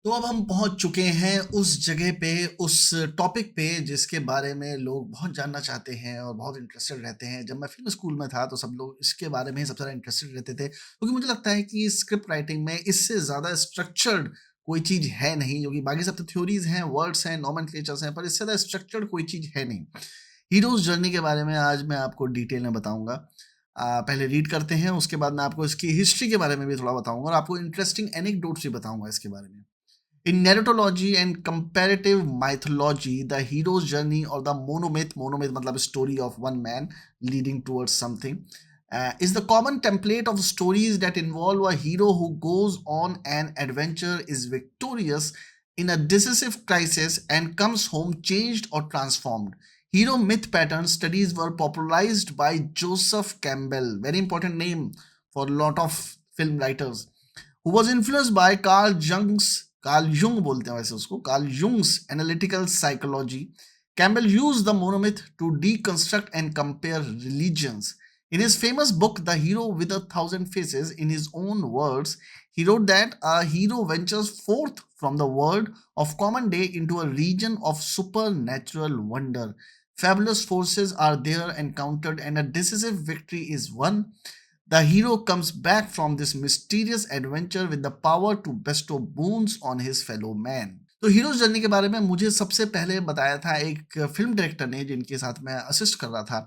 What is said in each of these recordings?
तो अब हम पहुंच चुके हैं उस जगह पे, उस टॉपिक पे जिसके बारे में लोग बहुत जानना चाहते हैं और बहुत इंटरेस्टेड रहते हैं। जब मैं फ़िल्म स्कूल में था तो सब लोग इसके बारे में ही सबसे ज़्यादा इंटरेस्टेड रहते थे, क्योंकि मुझे लगता है कि स्क्रिप्ट राइटिंग में इससे ज़्यादा स्ट्रक्चर्ड कोई चीज़ है नहीं, क्योंकि बाकी सब तो थ्योरीज़ हैं, वर्ड्स हैं, नोमेनक्लेचर्स हैं, पर इससे ज़्यादा स्ट्रक्चर्ड कोई चीज़ है नहीं। हीरोज़ जर्नी के बारे में आज मैं आपको डिटेल में बताऊँगा। पहले रीड करते हैं, उसके बाद मैं आपको इसकी हिस्ट्री के बारे में भी थोड़ा बताऊँगा और आपको इंटरेस्टिंग एनेक्डोट्स भी बताऊँगा इसके बारे में। In narratology and comparative mythology, the hero's journey or the monomyth matlab story of one man leading towards something, is the common template of stories that involve a hero who goes on an adventure, is victorious in a decisive crisis, and comes home changed or transformed. Hero myth pattern studies were popularized by Joseph Campbell, very important name for a lot of film writers, who was influenced by Carl Jung बोलते हैं वैसे उसको, Carl Jung's analytical psychology. Campbell used the monomyth to deconstruct and compare religions. In his famous book, The Hero with a Thousand Faces, in his own words, he wrote that a hero ventures forth from the world of common day into a region of supernatural wonder. Fabulous forces are there encountered, and a decisive victory is won. The hero comes back from this mysterious adventure with the power to bestow boons on his fellow man. तो heroes journey के बारे में मुझे सबसे पहले बताया था एक फिल्म डायरेक्टर ने, जिनके साथ मैं असिस्ट कर रहा था।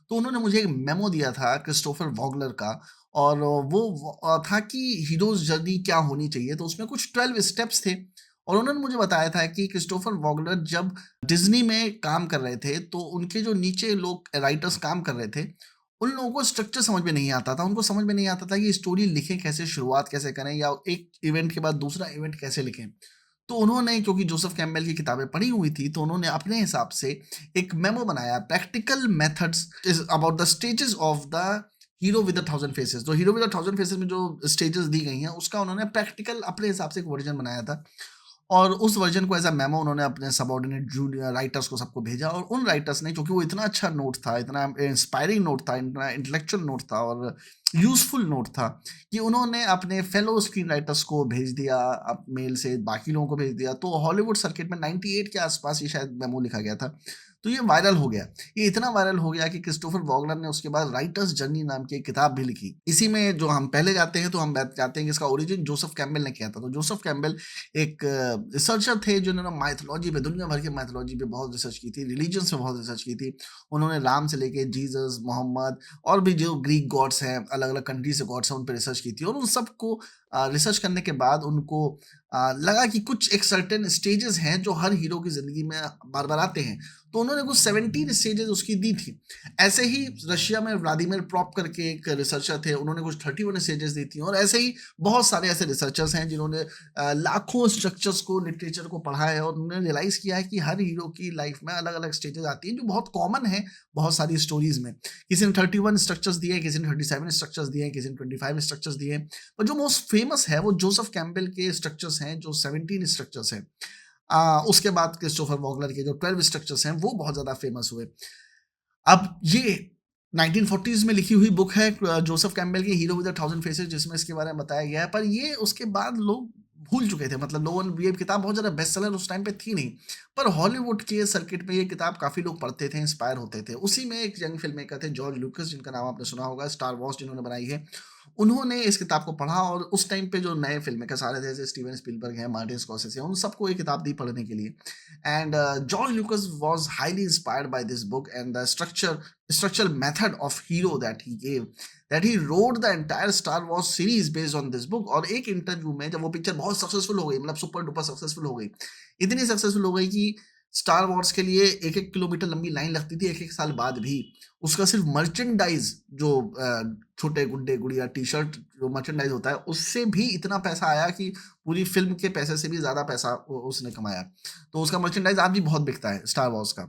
तो उन्होंने मुझे एक मेमो दिया था क्रिस्टोफर वॉगलर का, और वो था कि हीरोज जर्नी क्या होनी चाहिए। तो उसमें कुछ 12 स्टेप्स थे, और उन्होंने मुझे बताया था कि क्रिस्टोफर वॉगलर जब डिज्नी में काम कर रहे थे, तो उनके जो नीचे लोग राइटर्स काम कर रहे थे, उन लोगों को स्ट्रक्चर समझ में नहीं आता था। उनको समझ में नहीं आता था कि स्टोरी लिखें कैसे, शुरुआत कैसे करें, या एक इवेंट के बाद दूसरा इवेंट कैसे लिखें। तो उन्होंने, क्योंकि जोसेफ कैम्पबेल की किताबें पढ़ी हुई थी, तो उन्होंने अपने हिसाब से एक मेमो बनाया, practical methods is about the stages of the hero with the thousand faces. तो hero with the thousand faces में जो स्टेजेस दी गई हैं, उसका उन्होंने प्रैक्टिकल अपने हिसाब से एक वर्जन बनाया था। और उस वर्जन को एज़ अ मेमो उन्होंने अपने सबऑर्डिनेट जूनियर राइटर्स को सबको भेजा, और उन राइटर्स ने, क्योंकि वो इतना अच्छा नोट था, इतना इंस्पायरिंग नोट था, इतना इंटेलेक्चुअल नोट था और यूज़फुल नोट था, कि उन्होंने अपने फेलो स्क्रीन राइटर्स को भेज दिया, मेल से बाकी लोगों को भेज दिया। तो हॉलीवुड सर्किट में 98 के आसपास ये शायद मेमो लिखा गया था। तो ये वायरल हो गया। ये इतना वायरल हो गया कि क्रिस्टोफर वॉगलर ने उसके बाद राइटर्स जर्नी नाम की एक किताब भी लिखी। इसी में जो हम पहले जाते हैं, तो हम बात जाते हैं कि इसका ओरिजिन जोसेफ कैम्पबेल ने किया था। तो जोसेफ कैम्पबेल एक रिसर्चर थे, जिन्होंने माइथोलॉजी पे, दुनिया भर के माइथोलॉजी पे बहुत रिसर्च की थी, रिलीजन्स पे बहुत रिसर्च की थी। उन्होंने राम से लेके जीसस, मोहम्मद और भी जो ग्रीक गॉड्स हैं, अलग-अलग कंट्री से गॉड्स हैं, उन पे रिसर्च की थी, और उन सबको रिसर्च करने के बाद उनको लगा कि कुछ एक सर्टेन स्टेजेस हैं जो हर हीरो की ज़िंदगी में बार-बार आते हैं। तो उन्होंने कुछ 17 स्टेजेस उसकी दी थी। ऐसे ही रशिया में व्लादिमीर प्रॉप करके एक रिसर्चर थे, उन्होंने कुछ 31 स्टेजेस दी थी, और ऐसे ही बहुत सारे ऐसे रिसर्चर्स हैं जिन्होंने लाखों स्ट्रक्चर्स को, लिटरेचर को पढ़ा है, और उन्होंने रियलाइज़ किया है कि हर हीरो की लाइफ में अलग-अलग स्टेजेस आती हैं, जो बहुत कॉमन है बहुत सारी स्टोरीज़ में। किसी ने 31 स्ट्रक्चर्स दिए, किसी ने 37 स्ट्रक्चर्स दिए, किसी ने 25 स्ट्रक्चर्स दिए। पर जो मोस्ट फेमस है वो जोसेफ कैम्पबेल के स्ट्रक्चर्स हैं, जो 17 स्ट्रक्चर्स हैं। उसके बाद क्रिस्टोफर वॉगलर के जो 12 स्ट्रक्चर्स हैं, वो बहुत ज़्यादा फेमस हुए। अब ये 1940s में लिखी हुई बुक है, जोसेफ कैम्पबेल की hero with a thousand faces, जिसमें इसके बारे में बताया गया है, पर ये उसके बाद लोग भूल चुके थे। मतलब लोगों ने, ये किताब बहुत ज़्यादा बेस्ट सेलर उस टाइम पे थी नहीं, पर हॉलीवुड के सर्किट में ये किताब काफ़ी लोग पढ़ते थे, इंस्पायर होते थे। उसी में एक यंग फ़िल्म मेकर थे जॉर्ज लूकस, जिनका नाम आपने सुना होगा, स्टार वॉर्स जिन्होंने बनाई है। उन्होंने इस किताब को पढ़ा, और उस टाइम पे जो नए फ़िल्म मेकर्स आ रहे थे, जैसे स्टीवन स्पीलबर्ग हैं, मार्टिन स्कॉर्सेज़े हैं, उन सबको ये किताब दी पढ़ने के लिए। And George Lucas was highly inspired by this book and the structural method of hero that he gave, that he wrote the entire Star Wars series based on this book। और एक इंटरव्यू में जब वो picture बहुत successful हो गई, मतलब super duper successful हो गई, इतनी सक्सेसफुल हो गई कि स्टार वॉर्स के लिए 1-1 किलोमीटर लंबी लाइन लगती थी 1-1 साल बाद भी। उसका सिर्फ मर्चेंडाइज़, जो छोटे गुड्डे, गुड़िया, टी-शर्ट, जो मर्चेंडाइज़ होता है, उससे भी इतना पैसा आया कि पूरी फ़िल्म के पैसे से भी ज़्यादा पैसा उसने कमाया। तो उसका मर्चेंडाइज़ आज भी बहुत बिकता है स्टार वॉर्स का।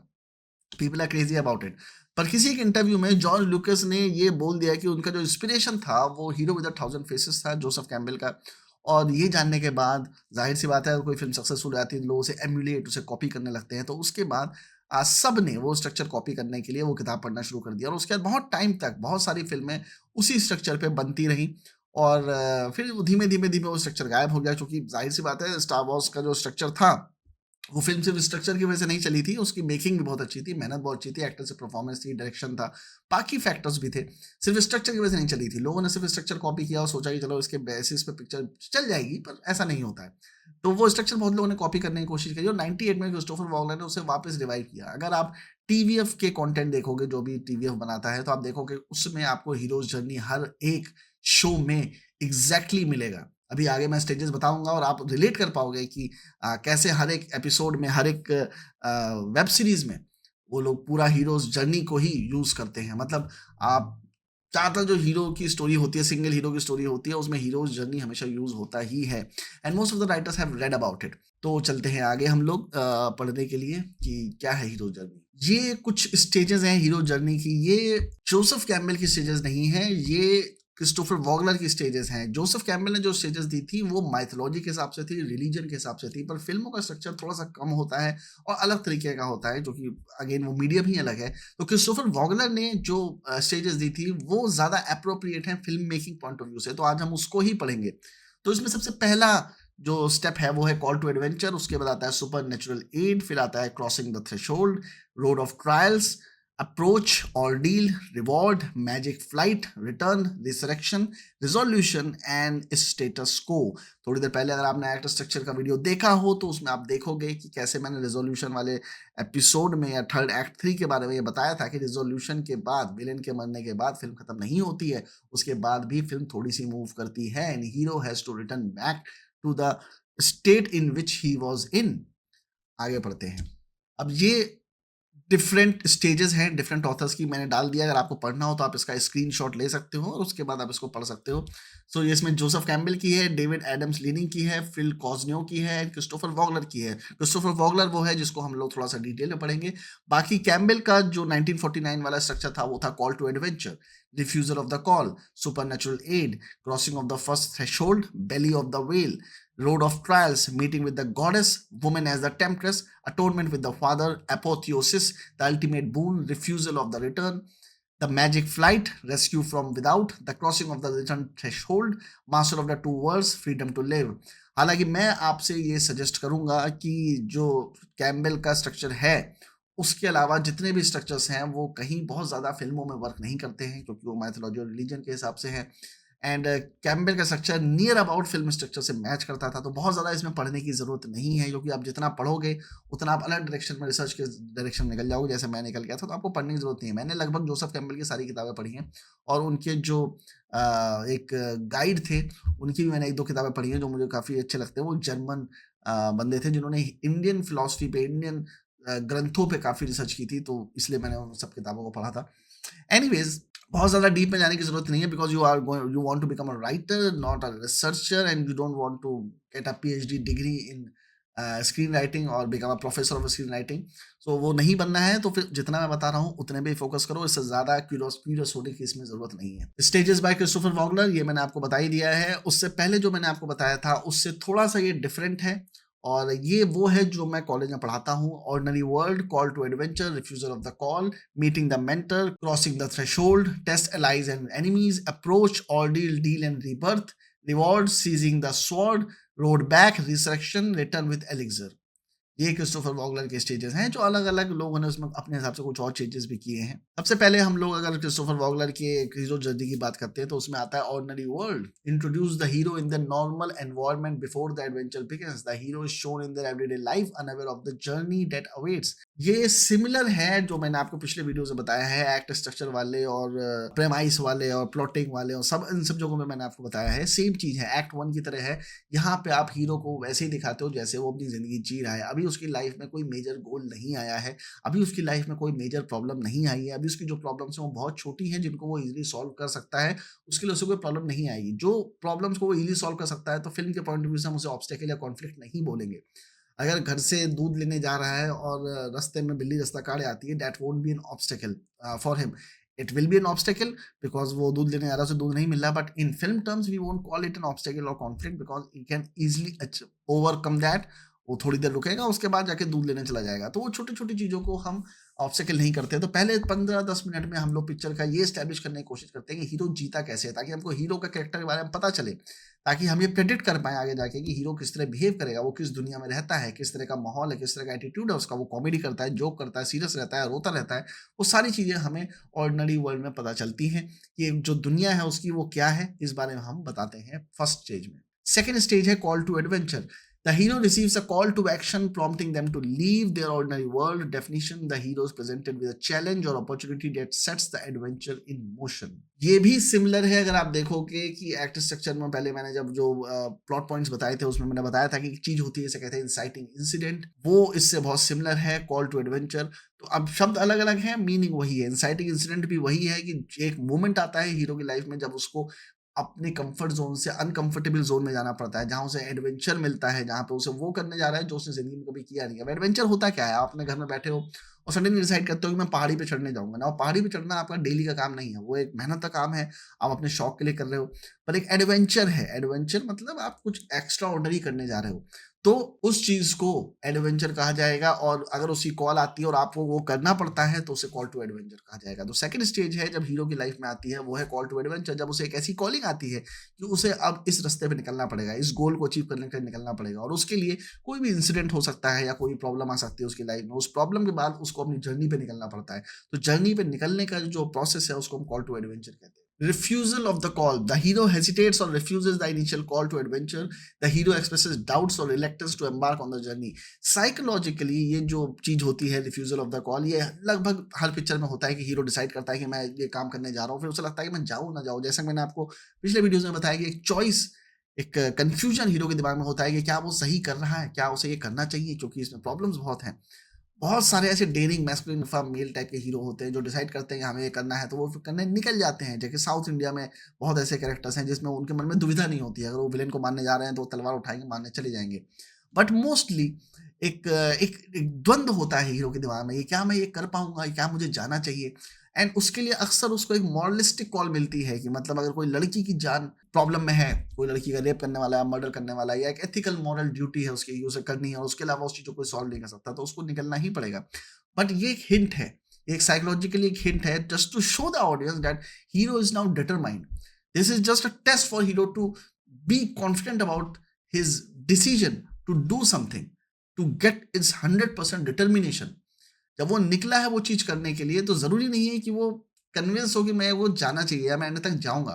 People are crazy about it. पर किसी एक इंटरव्यू में जॉर्ज लूकस ने ये बोल दिया कि उनका जो इंस्पिरेशन था, वो hero with a thousand faces था, जोसेफ कैम्पबेल का। और ये जानने के बाद ज़ाहिर-सी बात है, अगर कोई फ़िल्म सक्सेसफुल हो जाती है, लोग उसे एम्यूलेट, उसे कॉपी करने लगते हैं। तो उसके बाद सब ने वो स्ट्रक्चर कॉपी करने के लिए वो किताब पढ़ना शुरू कर दिया, और उसके बाद बहुत टाइम तक बहुत सारी फ़िल्में उसी स्ट्रक्चर पे बनती रहीं। और फिर वो धीमे-धीमे वो स्ट्रक्चर गायब हो गया, क्योंकि ज़ाहिर-सी बात है स्टार वॉर्स का जो स्ट्रक्चर था, वो फ़िल्म सिर्फ़ स्ट्रक्चर की वजह से नहीं चली थी, उसकी मेकिंग भी बहुत अच्छी थी, मेहनत बहुत अच्छी थी, एक्टर्स की परफ़ॉर्मेंस थी, डायरेक्शन था, बाकी फैक्टर्स भी थे। सिर्फ़ स्ट्रक्चर की वजह से नहीं चली थी। लोगों ने सिर्फ़ स्ट्रक्चर कॉपी किया और सोचा कि चलो इसके बेसिस पे पिक्चर चल जाएगी, पर ऐसा नहीं होता है। तो वो स्ट्रक्चर बहुत लोगों ने कॉपी करने की कोशिश करी और 98 में क्रिस्टोफर वॉगलर ने उसे वापस रिवाइव किया। अगर आप टीवीएफ के कंटेंट देखोगे, जो भी टीवीएफ बनाता है, तो आप देखोगे उसमें आपको हीरोज़ जर्नी हर एक शो में एग्ज़ैक्टली मिलेगा। अभी आगे मैं स्टेजेस बताऊँगा और आप रिलेट कर पाओगे कि कैसे हर एक एपिसोड में, हर एक वेब सीरीज़ में वो लोग पूरा हीरोज़ जर्नी को ही यूज़ करते हैं। मतलब आप ज़्यादातर जो हीरो की स्टोरी होती है, सिंगल हीरो की स्टोरी होती है, उसमें हीरोज़ जर्नी हमेशा यूज़ होता ही है and most of the writers have read about it. तो चलते हैं आगे हम लोग पढ़ने के लिए कि क्या है हीरो जर्नी। ये कुछ स्टेजेस हैं हीरो जर्नी की, ये जोसेफ कैम्पबेल की स्टेजेस नहीं हैं, ये क्रिस्टोफर वॉगलर की स्टेजेस हैं। जोसेफ कैम्पबेल ने जो स्टेजेस दी थी वो माइथोलॉजी के हिसाब से थी, रिलीजन के हिसाब से थी, पर फ़िल्मों का स्ट्रक्चर थोड़ा-सा कम होता है और अलग तरीके का होता है, जो कि अगेन वो मीडियम ही अलग है। तो क्रिस्टोफर वॉगलर ने जो स्टेजेस दी थी वो ज़्यादा एप्रोप्रिएट हैं film making point of view से, तो आज हम उसको ही पढ़ेंगे। तो इसमें सबसे पहला जो स्टेप है वो है कॉल टू एडवेंचर, उसके बाद आता है सुपरनैचुरल एड, फिर आता है crossing the threshold, road of trials, approach, ordeal, reward, magic flight, return, resurrection, resolution and status quo. थोड़ी देर पहले अगर आपने एक्ट स्ट्रक्चर का वीडियो देखा हो तो उसमें आप देखोगे कि कैसे मैंने रिज़ॉल्यूशन वाले एपिसोड में या थर्ड एक्ट 3 के बारे में ये बताया था कि रिज़ॉल्यूशन के बाद, विलेन के मरने के बाद फ़िल्म खत्म नहीं होती है, उसके बाद भी फ़िल्म थोड़ी-सी मूव करती है and hero has to return back to the state in which he was in. आगे बढ़ते हैं। अब ये डिफरेंट स्टेजेस हैं डिफरेंट ऑथर्स की, मैंने डाल दिया, अगर आपको पढ़ना हो तो आप इसका स्क्रीनशॉट ले सकते हो और उसके बाद आप इसको पढ़ सकते हो। सो ये इसमें जोसेफ कैम्पबेल की है, डेविड एडम्स लीनिंग की है, फिल कॉज़न्यो की है, क्रिस्टोफर वॉगलर की है। क्रिस्टोफर वॉगलर वो है जिसको हम लोग थोड़ा-सा डिटेल में पढ़ेंगे। बाकी कैम्पबेल का जो 1949 वाला स्ट्रक्चर था वो था call to adventure, refusal of the call, supernatural aid, crossing of the first threshold, belly of the whale, road of trials, meeting with the goddess, woman as the temptress, atonement with the father, apotheosis, the ultimate boon, refusal of the return, the magic flight, rescue from without, the crossing of the return threshold, master of the two worlds, freedom to live। हालांकि मैं आपसे ये suggest करूंगा कि जो Campbell का structure है उसके अलावा जितने भी स्ट्रक्चर्स हैं वो कहीं बहुत ज़्यादा फिल्मों में वर्क नहीं करते हैं, क्योंकि वो माइथोलॉजी और रिलीजन के हिसाब से हैं एंड कैम्पबेल का structure near about film structure से मैच करता था, तो बहुत ज़्यादा इसमें पढ़ने की ज़रूरत नहीं है, क्योंकि आप जितना पढ़ोगे, उतना आप अलग डायरेक्शन में, रिसर्च के डायरेक्शन में निकल जाओगे, जैसे मैं निकल गया था, तो आपको पढ़ने की ज़रूरत नहीं है। मैंने लगभग जोसेफ कैम्पबेल की सारी किताबें पढ़ी हैं और उनके जो एक गाइड थे, उनकी भी मैंने 1-2 किताबें पढ़ी हैं, जो मुझे काफ़ी अच्छे लगते हैं। वो जर्मन बंदे थे, जिन्होंने इंडियन फ़िलॉसफ़ी पे, इंडियन ग्रंथों पे काफ़ी रिसर्च की थी, तो इसलिए मैंने उन सब किताबों को पढ़ा था। एनीवेज़, बहुत ज़्यादा डीप में जाने की ज़रूरत नहीं है, because you want to become a writer, not a researcher, and you don't want to get a PhD degree in screenwriting और become a professor of screenwriting. So वो नहीं बनना है, तो फिर जितना मैं बता रहा हूँ उतने पे ही फ़ोकस करो, इससे ज़्यादा क्यूरियस होने की इसमें ज़रूरत नहीं है। स्टेजेस बाय क्रिस्टोफर वॉगलर, ये मैंने आपको बता ही दिया है। उससे पहले जो मैंने आपको बताया था उससे थोड़ा-सा ये डिफरेंट है और ये वो है जो मैं कॉलेज में पढ़ाता हूँ। Ordinary world, call to adventure, refusal of the call, meeting the mentor, crossing the threshold, test allies and enemies, approach, ordeal, deal and rebirth, reward, seizing the sword, road back, resurrection, return with elixir। ये Christopher वॉगलर के stages हैं, जो अलग-अलग लोगों ने उसमें अपने हिसाब से कुछ और चेंजेस भी किए हैं। सबसे पहले हम लोग अगर क्रिस्टोफर वॉगलर के हीरो जर्नी की बात करते हैं, तो उसमें आता है ordinary world, introduce the hero in the normal environment before the adventure begins, the hero is shown in their everyday life unaware of the journey that awaits. ये सिमिलर है जो मैंने आपको पिछले वीडियो से बताया है, एक्ट स्ट्रक्चर वाले और प्रेमाइस वाले और प्लॉटिंग वाले और सब इन सब जगहों में मैंने आपको बताया है, सेम चीज़ है, एक्ट 1 की तरह है। यहाँ पे आप हीरो को वैसे ही दिखाते हो जैसे वो अपनी ज़िंदगी जी रहा है। अभी उसकी लाइफ में कोई मेजर गोल नहीं आया है, अभी उसकी लाइफ में कोई मेजर प्रॉब्लम नहीं आई है, अभी उसकी जो प्रॉब्लम्स हैं वो बहुत छोटी हैं जिनको वो ईज़िली सॉल्व कर सकता है, उसके लिए उसे कोई प्रॉब्लम नहीं आएगी। जो प्रॉब्लम्स को वो ईज़िली सॉल्व कर सकता है, तो फ़िल्म के पॉइंट ऑफ व्यू से हम उसे ऑब्स्टेकल या कॉन्फ्लिक्ट नहीं बोलेंगे। अगर घर से दूध लेने जा रहा है और रास्ते में बिल्ली रास्ता काट आती है, that won't be N obstacle for him. It will be N obstacle because वो दूध लेने जा रहा है, उसे दूध नहीं मिल रहा, but in film terms we won't call it an obstacle और conflict because he can easily overcome that वो थोड़ी देर रुकेगा, उसके बाद जाके दूध लेने चला जाएगा। तो वो छोटी-छोटी चीज़ों को हम ऑब्स्टेकल नहीं करते। तो पहले 15-10 मिनट में हम लोग पिक्चर का ये एस्टैब्लिश करने की कोशिश करते हैं कि हीरो जीता कैसे है, ताकि हमको हीरो का कैरेक्टर के बारे में पता चले, ताकि हम ये प्रेडिक्ट कर पाएँ आगे जाके कि हीरो किस तरह बिहेव करेगा, वो किस दुनिया में रहता है, किस तरह का माहौल है, किस तरह का एटीट्यूड है उसका, वो कॉमेडी करता है, जोक करता है, सीरियस रहता है, रोता रहता है। वो सारी चीज़ें हमें ऑर्डिनरी वर्ल्ड में पता चलती हैं कि जो दुनिया है उसकी वो क्या है, इस बारे में हम बताते हैं फर्स्ट स्टेज में। सेकंड स्टेज है call to adventure. The hero receives a call to action prompting them to leave their ordinary world. Definition: the hero is presented with a challenge or opportunity that sets the adventure in motion. ये भी similar है, अगर आप देखोगे कि act structure में पहले मैंने जब जो प्लॉट पॉइंट्स बताए थे उसमें मैंने बताया था कि एक चीज होती है इसे कहते हैं इंसाइटिंग इंसिडेंट, वो इससे बहुत सिमिलर है कॉल टू एडवेंचर। तो अब शब्द अलग अलग हैं, मीनिंग वही है। इंसाइटिंग इंसिडेंट भी वही है कि एक मोमेंट आता है हीरो की लाइफ में जब उसको अपने कंफर्ट ज़ोन से अनकंफर्टेबल ज़ोन में जाना पड़ता है, जहाँ उसे एडवेंचर मिलता है, जहाँ पे उसे वो करने जा रहा है जो उसने ज़िंदगी में कभी किया नहीं है। अब एडवेंचर होता क्या है? आप अपने घर में बैठे हो और सडनली डिसाइड करते हो कि मैं पहाड़ी पे चढ़ने जाऊँगा ना, और पहाड़ी पे चढ़ना आपका डेली का काम नहीं है, वो एक मेहनत का काम है, आप अपने शौक के लिए कर रहे हो। पर एक एडवेंचर है, एडवेंचर मतलब आप कुछ एक्स्ट्रा ऑर्डिनरी करने जा रहे हो। तो उस चीज़ को एडवेंचर कहा जाएगा, और अगर उसकी कॉल आती है और आपको वो करना पड़ता है तो उसे कॉल टू एडवेंचर कहा जाएगा। तो सेकंड स्टेज है जब हीरो की लाइफ में आती है, वो है कॉल टू एडवेंचर। जब उसे एक ऐसी कॉलिंग आती है कि उसे अब इस रास्ते पे निकलना पड़ेगा, इस गोल को अचीव करने के लिए निकलना पड़ेगा, और उसके लिए कोई भी इंसिडेंट हो सकता है या कोई प्रॉब्लम आ सकती है उसकी लाइफ में। उस प्रॉब्लम के बाद उसको अपनी जर्नी पे निकलना पड़ता है। तो जर्नी पे निकलने का जो प्रोसेस है उसको हम कॉल टू एडवेंचर कहते हैं। Refusal of the call. The hero hesitates or refuses the initial call to adventure. The hero expresses doubts or reluctance to embark on the journey. Psychologically ये जो चीज होती है refusal of the call, ये लगभग हर picture में होता है कि हीरो डिसाइड करता है कि मैं ये काम करने जा रहा हूँ, फिर उसे लगता है कि मैं जाऊँ ना जाऊँ। जैसा मैंने आपको पिछले वीडियोस में बताया कि एक चॉइस, एक कंफ्यूजन हीरो के दिमाग में होता है कि क्या वो सही कर रहा है, क्या उसे ये करना चाहिए, क्योंकि इसमें प्रॉब्लम्स बहुत हैं। बहुत सारे ऐसे daring masculine alpha male type के हीरो होते हैं जो डिसाइड करते हैं कि हमें ये करना है, तो वो फिर करने निकल जाते हैं। जैसे साउथ इंडिया में बहुत ऐसे कैरेक्टर्स हैं जिसमें उनके मन में दुविधा नहीं होती है, अगर वो विलेन को मारने जा रहे हैं तो वो तलवार उठाएंगे, मारने चले जाएंगे। बट मोस्टली एक द्वंद होता है हीरो के दिमाग में, ये क्या मैं ये कर पाऊंगा, ये क्या मुझे जाना चाहिए। एंड उसके लिए अक्सर उसको एक मॉरलिस्टिक कॉल मिलती है कि मतलब अगर कोई लड़की की जान प्रॉब्लम में है, कोई लड़की का रेप करने वाला है, मर्डर करने वाला है, या एक एथिकल मॉरल ड्यूटी है उसकी, उसे करनी है, और उसके अलावा उस चीज़ को कोई सॉल्व नहीं कर सकता, तो उसको निकलना ही पड़ेगा। बट ये एक हिंट है, एक साइकोलॉजिकली एक हिंट है, just to show the audience that hero is now determined. This is just a test for hero to be confident about his decision to do something, to get its 100% determination. जब वो निकला है वो चीज करने के लिए, तो जरूरी नहीं है कि वो कन्विंस हो कि मैं वो जाना चाहिए या मैं एंड तक जाऊंगा।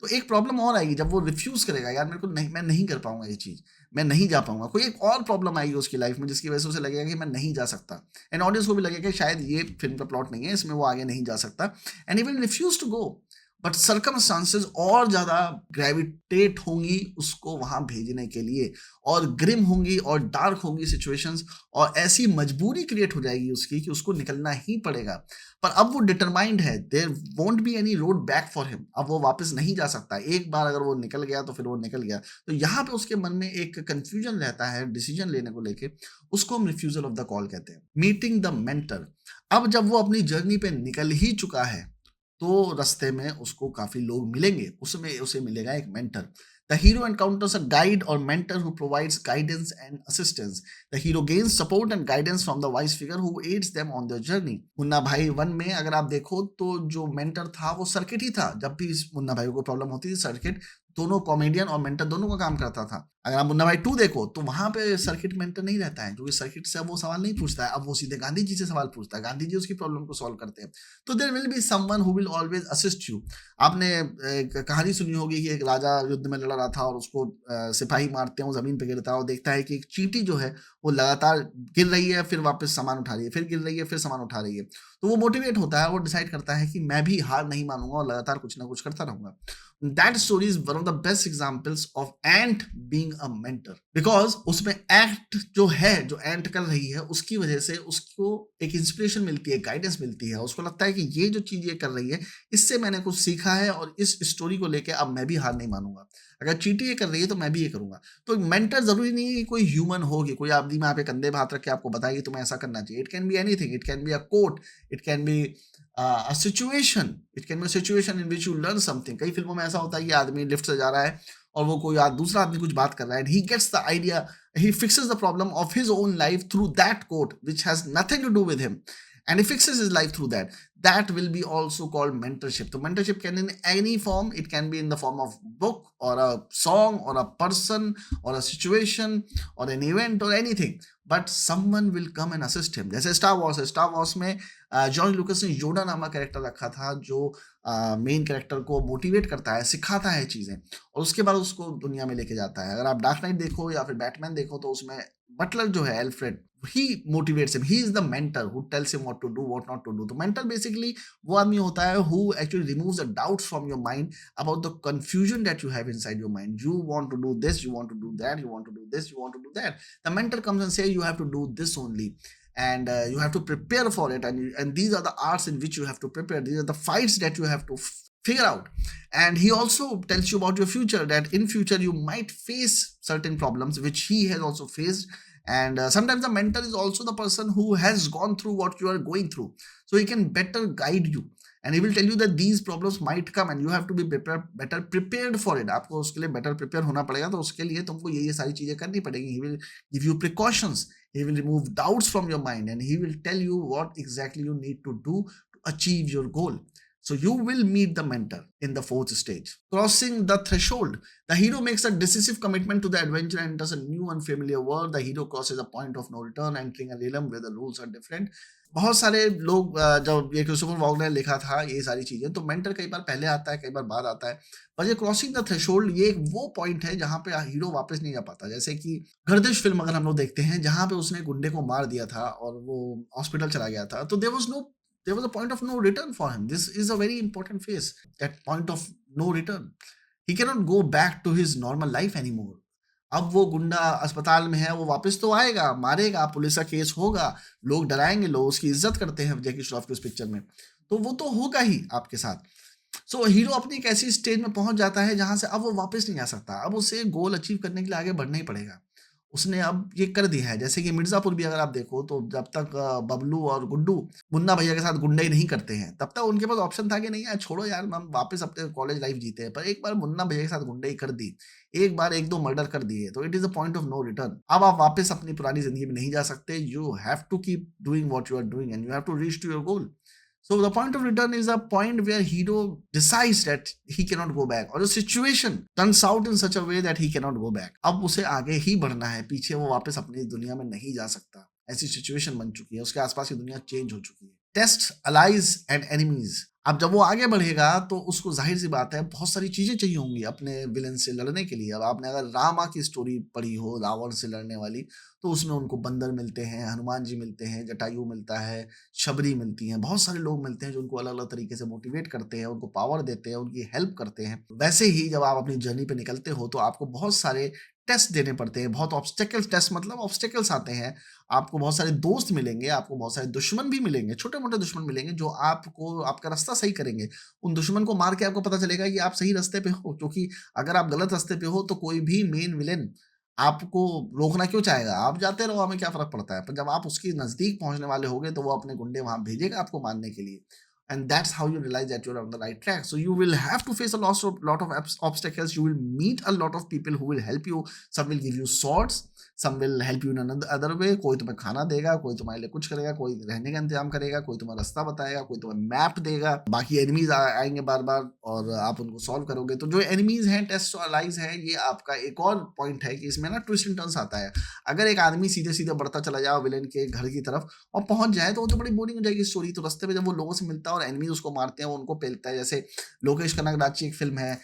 तो एक प्रॉब्लम और आएगी जब वो रिफ्यूज करेगा, यार मेरे को नहीं, मैं नहीं कर पाऊंगा ये चीज, मैं नहीं जा पाऊंगा। कोई एक और प्रॉब्लम आएगी उसकी लाइफ में जिसकी वजह से उसे लगेगा कि मैं नहीं जा सकता, एंड ऑडियंस को भी लगेगा कि शायद ये फिल्म का प्लॉट नहीं है, इसमें वो आगे नहीं जा सकता, and he will refuse to go. But circumstances और ज्यादा ग्रेविटेट होंगी उसको वहां भेजने के लिए, और ग्रिम होंगी और डार्क होंगी सिचुएशंस, और ऐसी मजबूरी क्रिएट हो जाएगी उसकी कि उसको निकलना ही पड़ेगा। पर अब वो डिटरमाइंड है, there won't be any road back for him. अब वो वापस नहीं जा सकता, एक बार अगर वो निकल गया तो फिर वो निकल गया। तो यहाँ पे उसके मन में एक कंफ्यूजन रहता है डिसीजन लेने को लेके, उसको हम रिफ्यूजल ऑफ द कॉल कहते हैं। Meeting the mentor. अब जब वो अपनी जर्नी पे निकल ही चुका है, तो रास्ते में उसको काफ़ी लोग मिलेंगे, उसमें उसे मिलेगा एक mentor. The hero encounters a guide or mentor who provides guidance and assistance. The hero gains support and guidance from the wise figure who aids them on their journey. Munna भाई 1 में अगर आप देखो तो जो मेंटर था वो सर्किट ही था। जब भी इस मुन्ना भाई को प्रॉब्लम होती थी, सर्किट दोनों कॉमेडियन और मेंटर दोनों का काम करता था। अगर आप मुन्ना भाई 2 देखो तो वहां पे सर्किट मेंटर नहीं रहता है, क्योंकि सर्किट से अब वो सवाल नहीं पूछता है, अब वो सीधे गांधी जी से सवाल पूछता है, गांधी जी उसकी प्रॉब्लम को सॉल्व करते हैं। तो there will be someone who will always assist you. आपने एक कहानी सुनी होगी कि एक राजा युद्ध में लड़ रहा था और उसको सिपाही मारते हैं, वो जमीन पे गिरता है और देखता है कि एक चींटी जो है वो लगातार गिर रही है, फिर वापस सामान उठा रही है, फिर गिर रही है, फिर सामान उठा रही है। तो वो मोटिवेट होता है, वो डिसाइड करता है कि मैं भी हार नहीं मानूंगा और लगातार कुछ ना कुछ करता रहूंगा। That story is one of the best examples of ant being a mentor, because उसमें एक्ट जो है, जो एंट कर रही है, उसकी वजह से उसको एक इंस्पिरेशन मिलती है, गाइडेंस मिलती है। उसको लगता है कि ये जो चीज ये कर रही है, इससे मैंने कुछ सीखा है, और इस स्टोरी को लेके अब मैं भी हार नहीं मानूंगा। अगर चींटी ये कर रही है तो मैं भी ये करूंगा। तो मेंटर जरूरी नहीं है कि कोई ह्यूमन हो, कि कोई आदमी में आप कंधे पे हाथ रख के आपको बताए कि तुम्हें ऐसा करना चाहिए। It can be anything, it can be a quote, it can be a situation, it can be a situation in which you learn something। कई फिल्मों में ऐसा होता है कि आदमी लिफ्ट से जा रहा है और वो कोई दूसरा आदमी कुछ बात कर रहा है, and he gets the idea, he fixes the problem of his own life through that quote which has nothing to do with him, and he fixes his life through that. That will be also called mentorship. So mentorship can in any form, it can be in the form of book or a song or a person or a situation or an event or anything, but someone will come and assist him. जैसे star Wars है, Star Wars में George Lucas ने योडा नामक character रखा था जो main character को motivate करता है, सिखाता है चीज़ें, और उसके बाद उसको दुनिया में लेके जाता है। अगर आप डार्क नाइट देखो या फिर बैटमैन देखो तो उसमें बटलर जो है Alfred, he motivates him, he is the mentor who tells him what to do, what not to do. तो मेंटर बेसिकली वो आदमी होता है who actually removes the doubts from your mind about the confusion that you have inside your mind. You want to do this, you want to do that, you want to do this, you want to do that. The mentor comes and से you have to do this only, and you have to prepare for it, and these are the arts in which you have to prepare, these are the fights that you have to figure out. And he also tells you about your future, that in future you might face certain problems which he has also faced, and sometimes the mentor is also the person who has gone through what you are going through, so he can better guide you, and he will tell you that these problems might come and you have to be better prepared for it. आपको उसके लिए better prepare होना पड़ेगा, तो उसके लिए तुमको ये सारी चीजें करनी पड़ेगी। He will give you precautions, he will remove doubts from your mind, and he will tell you what exactly you need to do to achieve your goal. So you will meet the mentor in the fourth stage. Crossing the threshold. The hero makes a decisive commitment to the adventure and enters a new unfamiliar world. The hero crosses a point of no return, entering a realm where the rules are different. बहुत सारे लोग जब ये Christopher वॉग ने लिखा था ये सारी चीजें, तो मेंटर कई बार पहले आता है, कई बार बाद आता है, पर ये क्रॉसिंग द थ्रेशोल्ड ये एक वो पॉइंट है जहां पे हीरो वापस नहीं जा पाता। जैसे कि गर्दिश फिल्म अगर हम लोग देखते हैं जहां पे उसने गुंडे को मार दिया था और वो हॉस्पिटल चला गया था, तो there was a point of no return for him. This is a very important phase, that point of no return. He cannot go back to his normal life anymore. अब वो गुंडा अस्पताल में है, वो वापस तो आएगा, मारेगा, पुलिस का केस होगा, लोग डराएंगे, लोग उसकी इज्जत करते हैं जैकी श्रॉफ की उस पिक्चर में, तो वो तो होगा ही आपके साथ। सो हीरो अपनी एक ऐसी स्टेज में पहुंच जाता है जहां से अब वो वापस नहीं आ सकता, अब उसे गोल अचीव करने के लिए आगे बढ़ना ही पड़ेगा। उसने अब ये कर दिया है, जैसे कि मिर्ज़ापुर भी अगर आप देखो तो जब तक बबलू और गुड्डू मुन्ना भैया के साथ गुंडई नहीं करते हैं, तब तक उनके पास ऑप्शन था कि नहीं यार छोड़ो यार, हम वापस अपने कॉलेज लाइफ जीते हैं। पर एक बार मुन्ना भैया के साथ गुंडई कर दी, एक बार 1-2 मर्डर कर दिए, तो it is a point of no return. अब आप वापस अपनी पुरानी ज़िंदगी में नहीं जा सकते। You have to keep doing what you are doing and you have to reach to your goal. So the point of return is a point where hero decides that he cannot go back, or the situation turns out in such a way that he cannot go back. अब उसे आगे ही बढ़ना है, पीछे वो वापस अपनी दुनिया में नहीं जा सकता। ऐसी सिचुएशन बन चुकी है, उसके आसपास की दुनिया चेंज हो चुकी है। Test allies and enemies. अब जब वो आगे बढ़ेगा तो उसको जाहिर सी बात है बहुत सारी चीजें चाहिए होंगी अपने विलन से लड़ने के लिए। अब आपने अगर रामा की स्टोरी पढ़ी हो रावण से लड़ने वाली, तो उसमें उनको बंदर मिलते हैं, हनुमान जी मिलते हैं, जटायु मिलता है, शबरी मिलती हैं, बहुत सारे लोग मिलते हैं जो उनको अलग अलग तरीके से मोटिवेट करते हैं, उनको पावर देते हैं, उनकी हेल्प करते हैं। वैसे ही जब आप अपनी जर्नी पे निकलते हो तो आपको बहुत सारे टेस्ट देने पड़ते हैं, बहुत ऑब्स्टेकल्स, टेस्ट मतलब ऑब्स्टेकल्स आते हैं। आपको बहुत सारे दोस्त मिलेंगे, आपको बहुत सारे दुश्मन भी मिलेंगे, छोटे-मोटे दुश्मन मिलेंगे जो आपको आपका रास्ता सही करेंगे। उन दुश्मन को मार के आपको पता चलेगा कि आप सही रास्ते पे हो, क्योंकि अगर आप गलत रास्ते पे हो तो कोई भी मेन विलेन आपको रोकना क्यों चाहेगा? आप जाते रहो, हमें क्या फ़र्क पड़ता है। पर जब आप उसके नज़दीक पहुँचने वाले होगे तो वो अपने गुंडे वहाँ भेजेगा आपको मारने के लिए। And that's how you realize that you're on the right track. So you will have to face a lot of obstacles. You will meet a lot of people who will help you. Some will give you swords, some will help you in another other way. कोई तुम्हें खाना देगा, कोई तुम्हारे लिए कुछ करेगा, कोई रहने का इंतजाम करेगा, कोई तुम्हें रास्ता बताएगा, कोई तुम्हें मैप देगा। बाकी एनिमीज आएंगे बार बार और आप उनको सॉल्व करोगे। तो जो एनिमीज हैं, टेस्ट और अलाइज हैं, ये आपका एक और पॉइंट है कि इसमें ना ट्विस्ट एंड टर्न्स आता है। अगर एक आदमी सीधे सीधे बढ़ता चला जाए विलेन के घर की तरफ और पहुंच जाए तो वो तो बड़ी बोरिंग हो जाएगी स्टोरी। तो रास्ते में जब वो लोगों से मिलता है और एनिमीज उसको मारते हैं, वो उनको पेलता है। जैसे लोकेश कनगराज की एक फिल्म है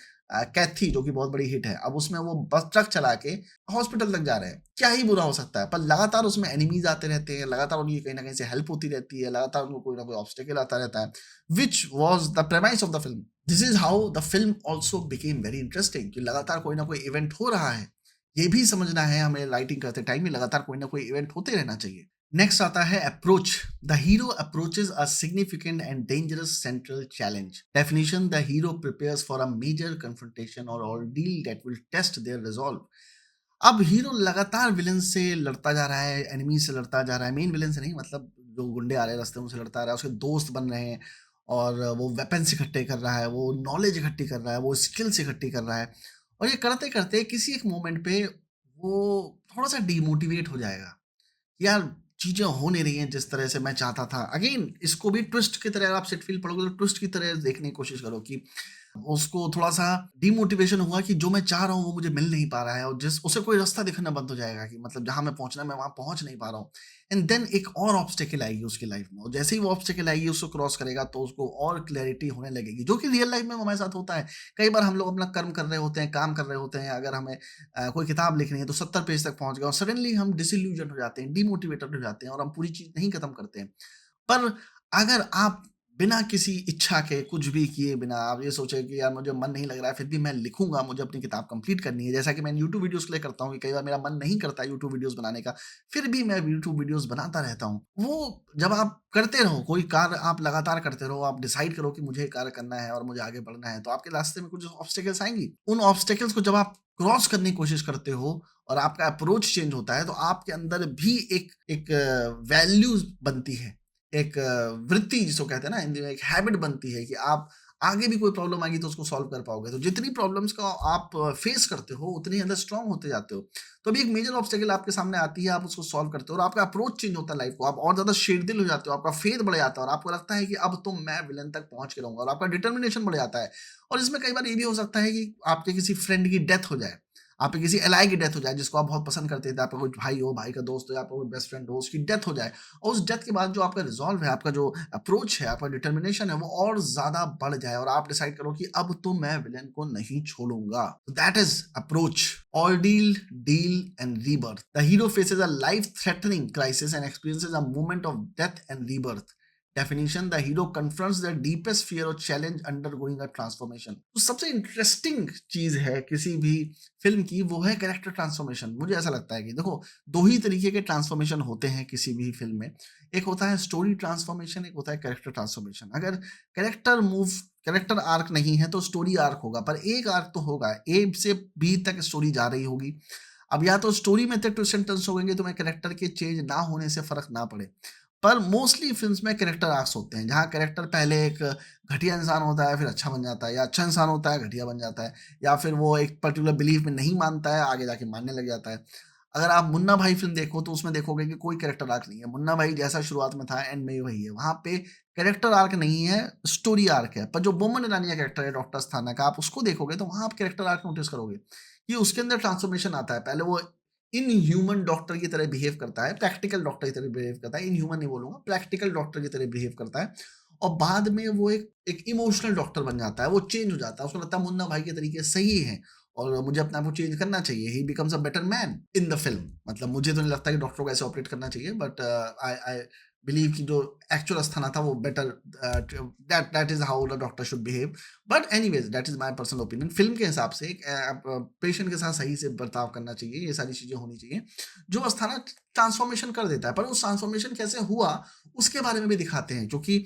कैथी, जो कि बहुत बड़ी हिट है। अब उसमें वो बस ट्रक चला के हॉस्पिटल तक जा रहे हैं, क्या ही बुरा हो सकता है। पर लगातार उसमें एनिमीज आते रहते हैं, लगातार उनकी कहीं ना कहीं से हेल्प होती रहती है, लगातार उनको कोई ना कोई ऑब्स्टेकल आता रहता है, which was the premise of the film. This is how the film also became very interesting, कि लगातार कोई ना कोई इवेंट हो रहा है। ये भी समझना है हमें राइटिंग करते टाइम में, लगातार कोई ना कोई इवेंट होते रहना चाहिए। नेक्स्ट आता है approach. The hero approaches a significant and dangerous central challenge. Definition: the hero prepares for a major confrontation और ordeal that will test their resolve. अब हीरो लगातार विलन से लड़ता जा रहा है, एनिमी से लड़ता जा रहा है, मेन विलन से नहीं, मतलब जो गुंडे आ रहे हैं रास्ते में उनसे लड़ता आ रहा है, उसके दोस्त बन रहे हैं और वो वेपन्स इकट्ठे कर रहा है, वो नॉलेज इकट्ठी कर रहा है, वो स्किल्स इकट्ठी कर रहा है। और ये करते-करते किसी एक मोमेंट पे वो थोड़ा-सा डिमोटिवेट हो जाएगा। यार चीज़ें हो नहीं रही हैं जिस तरह से मैं चाहता था। अगेन इसको भी ट्विस्ट की तरह अगर आप सेटफील्ड पढ़ोगे तो ट्विस्ट की तरह देखने की कोशिश करो कि उसको थोड़ा-सा डिमोटिवेशन हुआ कि जो मैं चाह रहा हूँ वो मुझे मिल नहीं पा रहा है और जिस उसे कोई रास्ता दिखना बंद हो जाएगा कि मतलब जहाँ मैं पहुँचना है मैं वहाँ पहुँच नहीं पा रहा हूँ। एंड देन एक और ऑब्स्टेकल आएगी उसकी लाइफ़ में और जैसे ही वो ऑब्स्टेकल आएगी उसको क्रॉस करेगा तो उसको और क्लैरिटी होने लगेगी, जो कि रियल लाइफ़ में हमारे साथ होता है। कई बार हम लोग अपना कर्म कर रहे होते हैं, काम कर रहे होते हैं, अगर हमें कोई किताब लिखनी है तो 70 पेज तक पहुँच गए और सडनली हम डिsillusioned हो जाते हैं, डिमोटिवेटेड हो जाते हैं और हम पूरी चीज़ नहीं खत्म करते हैं। पर अगर आप बिना किसी इच्छा के कुछ भी किए बिना आप ये सोचे कि यार मुझे मन नहीं लग रहा है फिर भी मैं लिखूँगा, मुझे अपनी किताब कंप्लीट करनी है। जैसा कि मैं यूट्यूब वीडियोज़ के लिए करता हूँ कि कई बार मेरा मन नहीं करता यूट्यूब वीडियोज़ बनाने का, फिर भी मैं यूट्यूब वीडियोज़ बनाता रहता हूँ। वो जब आप करते रहो, कोई कार्य आप लगातार करते रहो, आप डिसाइड करो कि मुझे ये कार्य करना है और मुझे आगे बढ़ना है, तो आपके रास्ते में कुछ ऑब्स्टेकल्स आएँगी। उन ऑब्स्टेकल्स को जब आप क्रॉस करने की कोशिश करते हो और आपका अप्रोच चेंज होता है, तो आपके अंदर भी एक एक वैल्यूज़ बनती है। एक वृत्ति जिसको कहते हैं ना हिंदी में एक हैबिट बनती है कि आप आगे भी कोई प्रॉब्लम आएगी तो उसको सॉल्व कर पाओगे। तो जितनी प्रॉब्लम्स का आप फेस करते हो उतनी अंदर स्ट्रांग होते जाते हो। तो अभी एक मेजर ऑब्स्टेकल आपके सामने आती है, आप उसको सॉल्व करते हो और आपका अप्रोच चेंज होता है लाइफ को। आप और ज़्यादा शेरदिल हो जाते हो, आपका फेथ बढ़ जाता है और आपको लगता है कि अब तो मैं विलन तक पहुँच के रहूँगा और आपका डिटर्मिनेशन बढ़ जाता है। और इसमें कई बार ये भी हो सकता है कि आपके किसी फ्रेंड की डेथ हो जाए। आपके किसी एलाय की डेथ हो जाए जिसको आप बहुत पसंद करते थे, आपका कोई भाई हो, भाई का दोस्त हो या आपका कोई बेस्ट फ्रेंड हो, उसकी डेथ हो जाए। और उस डेथ के बाद जो आपका रिज़ॉल्व है, आपका जो अप्रोच है, आपका डिटर्मिनेशन है, वो और ज़्यादा बढ़ जाए और आप डिसाइड करो कि अब तो मैं विलेन को नहीं छोड़ूँगा। That is approach. Ordeal, deal and rebirth. The hero faces a life threatening crisis and experiences a moment of death and rebirth. Definition: the hero confronts their deepest fear or challenge undergoing a transformation. तो सबसे interesting चीज है किसी भी film की वो है character transformation. मुझे ऐसा लगता है कि देखो दो ही तरीके के ट्रांसफॉर्मेशन होते हैं किसी भी फिल्म में। एक होता है स्टोरी ट्रांसफॉर्मेशन, एक होता है कैरेक्टर ट्रांसफॉर्मेशन। अगर कैरेक्टर आर्क नहीं है तो स्टोरी आर्क होगा, पर एक आर्क तो होगा, ए से बी तक स्टोरी जा रही होगी। अब या तो स्टोरी में इतने ट्विस्ट एंड टर्न्स हो गएंगे तुम्हें कैरेक्टर के चेंज ना होने से फर्क ना पड़े। पर मोस्टली फ़िल्म्स में कैरेक्टर आर्क्स होते हैं, जहाँ कैरेक्टर पहले एक घटिया इंसान होता है, फिर अच्छा बन जाता है, या अच्छा इंसान होता है, घटिया बन जाता है, या फिर वो एक पर्टिकुलर बिलीफ में नहीं मानता है, आगे जाके मानने लग जाता है। अगर आप मुन्ना भाई फ़िल्म देखो, तो उसमें देखोगे कि कोई कैरेक्टर आर्क नहीं है। मुन्ना भाई जैसा शुरुआत में था, एंड में वही है। वहाँ पे कैरेक्टर आर्क नहीं है, स्टोरी आर्क है। पर जो बोमन ईरानी का कैरेक्टर है, डॉक्टर अस्थाना का, आप उसको देखोगे, तो वहाँ आप कैरेक्टर आर्क नोटिस करोगे कि उसके अंदर ट्रांसफॉर्मेशन आता है। पहले वो इनह्यूमन डॉक्टर की तरह बिहेव करता है, प्रैक्टिकल डॉक्टर की तरह बिहेव करता है, इनह्यूमन नहीं बोलूँगा, प्रैक्टिकल डॉक्टर की तरह बिहेव करता है और बाद में वो एक इमोशनल डॉक्टर बन जाता है, वो चेंज हो जाता है, उसको लगता है मुन्ना भाई के तरीके सही हैं और मुझे अपने आप को चेंज करना चाहिए, ही becomes a better man in the film. मतलब मुझे तो नहीं लगता कि डॉक्टर को ऐसे ऑपरेट करना चाहिए, बट आई आई बिलीव कि जो एक्चुअल अस्थाना था वो better, that is how the doctor should behave. But anyways that is my personal opinion. Film के हिसाब से एक पेशेंट के साथ सही से बर्ताव करना चाहिए, ये सारी चीज़ें होनी चाहिए। जो अस्थाना ट्रांसफ़ॉर्मेशन कर देता है, पर उस ट्रांसफ़ॉर्मेशन कैसे हुआ, उसके बारे में भी दिखाते हैं, क्योंकि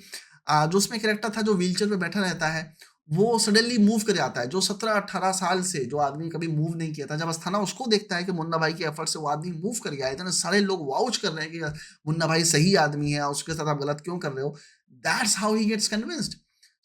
जो उसमें कैरेक्टर था जो व्हीलचेयर पे बैठा रहता है, वो सडनली मूव कर जाता है, जो 17-18 साल से जो आदमी कभी मूव नहीं किया था, जब अस्थाना उसको देखता है कि मुन्ना भाई के एफर्ट से वो आदमी मूव कर गया है, इतने सारे लोग वाउच कर रहे हैं कि मुन्ना भाई सही आदमी है, उसके साथ आप गलत क्यों कर रहे हो? That's how he gets convinced.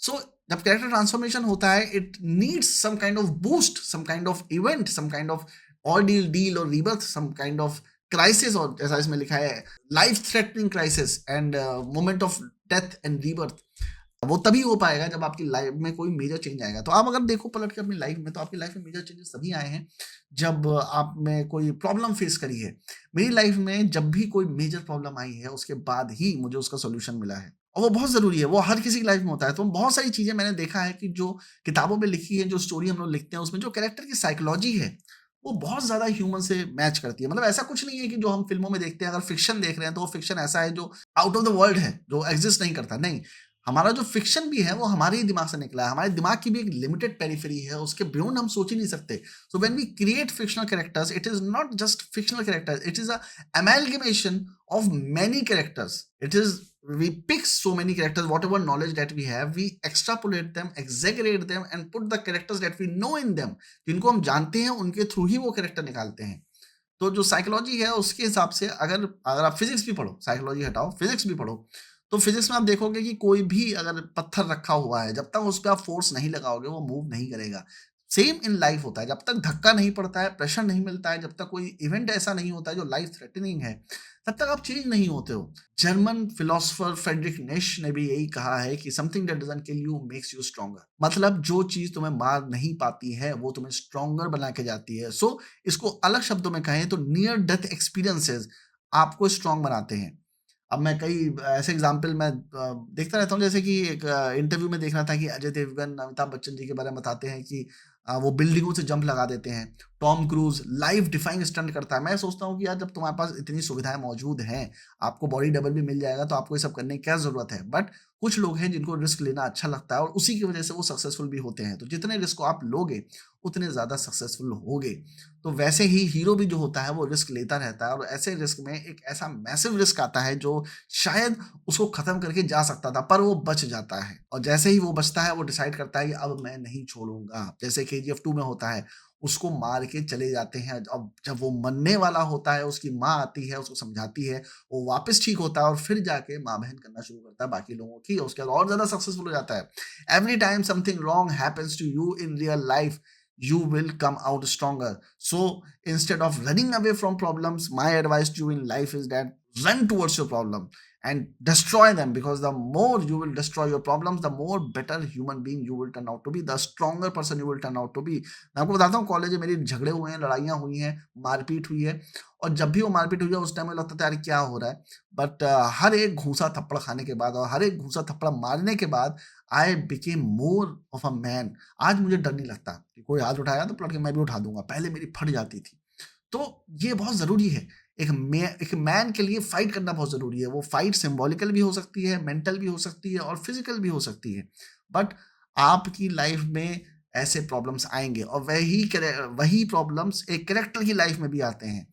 So जब कैरेक्टर ट्रांसफॉर्मेशन होता है, it needs some kind of boost, some kind of event, some kind of ordeal, deal और rebirth, some kind of crisis, और जैसा इसमें लिखा है life threatening crisis and moment of death and rebirth. वो तभी हो पाएगा जब आपकी लाइफ में कोई मेजर चेंज आएगा। तो आप अगर देखो पलट के अपनी लाइफ में, तो आपकी लाइफ में मेजर चेंजेस तभी आए हैं जब आप में कोई प्रॉब्लम फेस करी है। मेरी लाइफ में जब भी कोई मेजर प्रॉब्लम आई है, उसके बाद ही मुझे उसका सॉल्यूशन मिला है और वो बहुत ज़रूरी है। वो हर किसी की लाइफ में होता है। तो बहुत सारी चीज़ें मैंने देखा है कि जो किताबों में लिखी है, जो स्टोरी हम लोग लिखते हैं, उसमें जो कैरेक्टर की साइकोलॉजी है, वो बहुत ज़्यादा ह्यूमन से मैच करती है। मतलब ऐसा कुछ नहीं है कि जो हम फ़िल्मों में देखते हैं, अगर फ़िक्शन देख रहे हैं, तो वो फ़िक्शन ऐसा है जो आउट ऑफ द वर्ल्ड है, जो एक्ज़िस्ट नहीं करता, नहीं। हमारा जो फ़िक्शन भी है, वो हमारे ही दिमाग से निकला है। हमारे दिमाग की भी एक लिमिटेड पेरिफेरी है, उसके बियॉन्ड हम सोच ही नहीं सकते। So when we create fictional characters, it is not just fictional characters, it is a amalgamation of many characters. It is, we pick so many characters, whatever knowledge that we have, we extrapolate them, exaggerate them and put the characters that we know in them. जिनको हम जानते हैं उनके through ही वो character निकालते हैं। तो जो साइकोलॉजी है उसके हिसाब से, अगर अगर आप फिजिक्स भी पढ़ो, साइकोलॉजी हटाओ, फिजिक्स भी पढ़ो, तो फिजिक्स में आप देखोगे कि कोई भी अगर पत्थर रखा हुआ है, जब तक उस पे आप फोर्स नहीं लगाओगे वो मूव नहीं करेगा। सेम इन लाइफ होता है, जब तक धक्का नहीं पड़ता है, प्रेशर नहीं मिलता है, जब तक कोई इवेंट ऐसा नहीं होता है जो लाइफ थ्रेटनिंग है, तब तक आप चेंज नहीं होते हो। जर्मन फिलोसोफर फ्रेडरिक निश ने भी यही कहा है कि something that doesn't kill you makes you stronger. मतलब जो चीज तुम्हें मार नहीं पाती है वो तुम्हें स्ट्रॉन्गर बना के जाती है। सो इसको अलग शब्दों में कहें तो नियर डेथ एक्सपीरियंसेस आपको स्ट्रॉन्ग बनाते हैं। अब मैं कई ऐसे एग्जाम्पल मैं देखता रहता हूँ, जैसे कि एक इंटरव्यू में देख रहा था कि अजय देवगन अमिताभ बच्चन जी के बारे में बताते हैं कि वो बिल्डिंगों से जंप लगा देते हैं। Tom cruise life defying stunt करता है। मैं सोचता हूँ कि यार, जब तुम्हारे पास इतनी सुविधाएं मौजूद हैं, आपको बॉडी डबल भी मिल जाएगा, तो आपको ये सब करने की क्या जरूरत है। बट कुछ लोग हैं जिनको रिस्क लेना अच्छा लगता है और उसी की वजह से वो सक्सेसफुल भी होते हैं। तो जितने रिस्क आप लोगे उतने ज्यादा सक्सेसफुल होगे। तो वैसे ही हीरो भी जो होता है वो रिस्क लेता रहता है, और ऐसे रिस्क में एक ऐसा मैसिव रिस्क आता है जो शायद उसको खत्म करके जा सकता था, पर वो बच जाता है। और जैसे ही वो बचता है वो डिसाइड करता है कि अब मैं नहीं छोड़ूंगा। जैसे केजीएफ 2 में होता है, उसको मार के चले जाते हैं। अब जब वो मरने वाला होता है, उसकी माँ आती है, उसको समझाती है, वो वापस ठीक होता है और फिर जाके माँ बहन करना शुरू करता है बाकी लोगों की, और उसके बाद और ज्यादा सक्सेसफुल हो जाता है। Every time something wrong happens to you in real life, you will come out stronger. So instead of running away from problems, my advice to you in life is that run towards your problem and destroy them, because the more you will destroy your problems, the more better human being you will turn out to be, the stronger person you will turn out to be. मैं आपको बताता हूँ, college में मेरी झगड़े हुए हैं, लड़ाइयाँ हुई हैं, मारपीट हुई है, और जब भी वो मारपीट हुई है उस टाइम में लगता था यार क्या हो रहा है। बट हर एक घूसा थप्पड़ खाने के बाद और हर एक घूसा थप्पड़ मारने के बाद I became more of a man. आज मुझे डर नहीं लगता कि कोई हाथ उठाया तो पलट के मैं भी उठा दूंगा, पहले मेरी फट जाती थी। तो ये बहुत ज़रूरी है। एक मैन के लिए फाइट करना बहुत ज़रूरी है। वो फाइट सिंबॉलिकल भी हो सकती है, मेंटल भी हो सकती है और फिजिकल भी हो सकती है। बट आपकी लाइफ में ऐसे प्रॉब्लम्स आएँगे, और वही प्रॉब्लम्स एक कैरेक्टर की लाइफ में भी आते हैं।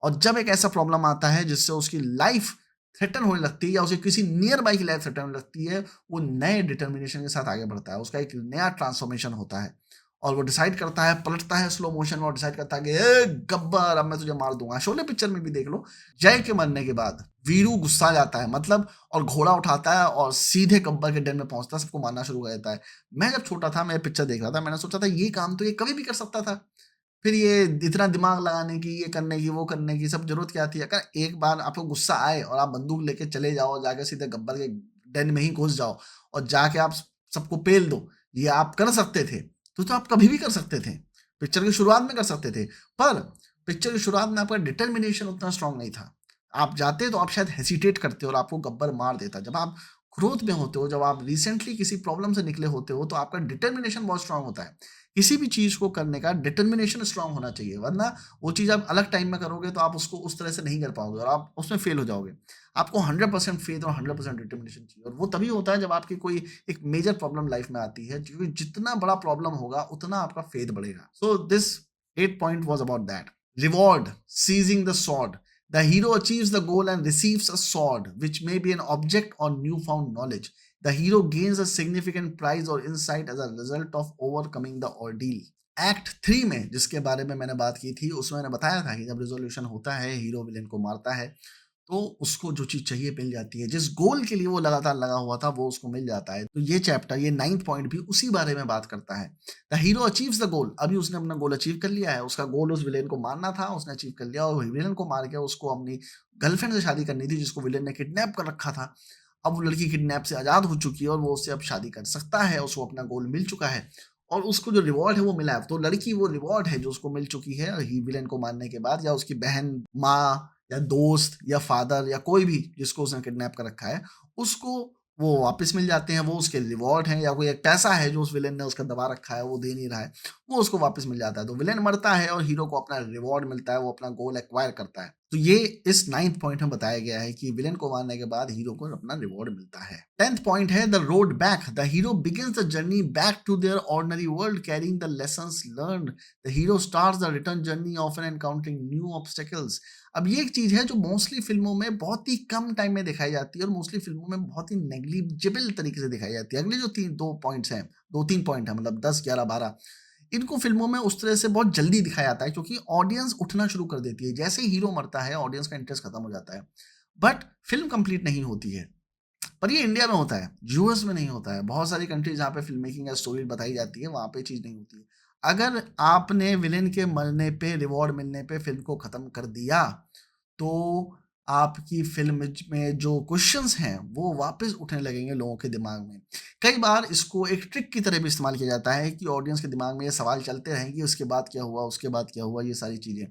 और जब एक ऐसा प्रॉब्लम आता है जिससे उसकी लाइफ थ्रेटन होने लगती है, या उसे किसी नियर बाई की लाइफ थ्रेटन होने लगती है, वो नए डिटर्मिनेशन के साथ आगे बढ़ता है। उसका एक नया ट्रांसफॉर्मेशन होता है, और वो डिसाइड करता है, पलटता है स्लो मोशन में और डिसाइड करता है कि ए गब्बर, अब मैं तुझे मार दूंगा। शोले पिक्चर में भी देख लो, जय के मरने के बाद वीरू गुस्सा जाता है, मतलब, और घोड़ा उठाता है और सीधे गब्बर के den में पहुंचता है, सबको मारना शुरू कर देता है। मैं जब छोटा था, मैं पिक्चर देख रहा था, मैंने सोचा था ये काम तो ये कभी भी कर सकता था। फिर ये इतना दिमाग लगाने की, ये करने की, वो करने की सब ज़रूरत क्या थी? अगर एक बार आपको गुस्सा आए और आप बंदूक लेके चले जाओ, जाके सीधे गब्बर के डेन में ही घुस जाओ और जाके आप सबको पेल दो, ये आप कर सकते थे। तो आप कभी भी कर सकते थे। पिक्चर की शुरुआत में कर सकते थे। पर पिक्चर की शुरुआत में आपका डिटर्मिनेशन उतना स्ट्रॉन्ग नहीं था। आप जाते तो आप शायद हेसिटेट करते और आपको गब्बर मार देता। जब आप ग्रोथ में होते हो, जब आप रिसेंटली किसी प्रॉब्लम से निकले होते हो, तो आपका डिटर्मिनेशन बहुत स्ट्रॉन्ग होता है। किसी भी चीज़ को करने का डिटर्मिनेशन स्ट्रॉन्ग होना चाहिए, वरना वो चीज़ आप अलग टाइम में करोगे तो आप उसको उस तरह से नहीं कर पाओगे और आप उसमें फेल हो जाओगे। आपको 100% फेथ और 100% डिटर्मिनेशन चाहिए, और वो तभी होता है जब आपकी कोई एक मेजर प्रॉब्लम लाइफ में आती है, क्योंकि जितना बड़ा प्रॉब्लम होगा उतना आपका फेथ बढ़ेगा। So this 8 point was about that. Reward, seizing the sword. The hero achieves the goal and receives a sword, which may be an object or newfound knowledge. The hero gains a significant prize or insight as a result of overcoming the ordeal. Act 3 में जिसके बारे में मैंने बात की थी, उसमें मैंने बताया था कि जब रिज़ोल्यूशन होता है, हीरो विलेन को मारता है, तो उसको जो चीज़ चाहिए मिल जाती है। जिस गोल के लिए वो लगातार लगा हुआ था, वो उसको मिल जाता है। तो ये चैप्टर, ये 9th पॉइंट भी उसी बारे में बात करता है। The hero achieves the goal. अभी उसने अपना गोल अचीव कर लिया है। उसका गोल उस विलेन को मारना था, उसने अचीव कर लिया, और विलेन को मार के उसको अपनी गर्लफ्रेंड से शादी करनी थी, जिसको विलेन ने किडनैप कर रखा था। अब वो लड़की किडनैप से आज़ाद हो चुकी है और वो उससे अब शादी कर सकता है। उसको अपना गोल मिल चुका है और उसको जो रिवॉर्ड है वो मिला है। तो लड़की वो रिवॉर्ड है जो उसको मिल चुकी है ही विलेन को मारने के बाद, या उसकी बहन, माँ या दोस्त या फादर या कोई भी जिसको उसने किडनैप कर रखा है, उसको वो वापस मिल जाते हैं। वो उसके रिवॉर्ड हैं, या कोई एक पैसा है जो उस विलेन ने उसका दबा रखा है, वो दे नहीं रहा है, वो उसको वापस मिल जाता है। तो विलेन मरता है और हीरो को अपना रिवॉर्ड मिलता है, वो अपना गोल एक्वायर करता है। तो ये इस 9th पॉइंट में बताया गया है कि विलेन को मारने के बाद हीरो को अपना रिवॉर्ड मिलता है। 10th पॉइंट है the road back. The hero begins the journey back to their ordinary world carrying the lessons learned. The hero starts the return journey often encountering new obstacles. अब ये एक चीज है जो मोस्टली फिल्मों में बहुत ही कम टाइम में दिखाई जाती है, और मोस्टली फिल्मों में बहुत ही नेग्लिजिबल तरीके से दिखाई जाती है। अगले जो दो पॉइंट्स हैं, 2-3 पॉइंट है, मतलब 10, 11, 12, इनको फिल्मों में उस तरह से बहुत जल्दी दिखाया जाता है, क्योंकि ऑडियंस उठना शुरू कर देती है। जैसे ही हीरो मरता है, ऑडियंस का इंटरेस्ट खत्म हो जाता है। बट फिल्म कंप्लीट नहीं होती है। पर ये इंडिया में होता है, यूएस में नहीं होता है। बहुत सारी कंट्रीज जहाँ पे फिल्म मेकिंग या स्टोरी बताई जाती है, वहाँ पे चीज़ नहीं होती है। अगर आपने विलेन के मरने पे, रिवॉर्ड मिलने पे फ़िल्म को ख़त्म कर दिया, तो आपकी फ़िल्म ज में जो क्वेश्चन्स हैं, वो वापस उठने लगेंगे लोगों के दिमाग में। कई बार इसको एक ट्रिक की तरह भी इस्तेमाल किया जाता है कि ऑडियंस के दिमाग में ये सवाल चलते रहें कि उसके बाद क्या हुआ, उसके बाद क्या हुआ, ये सारी चीज़ें।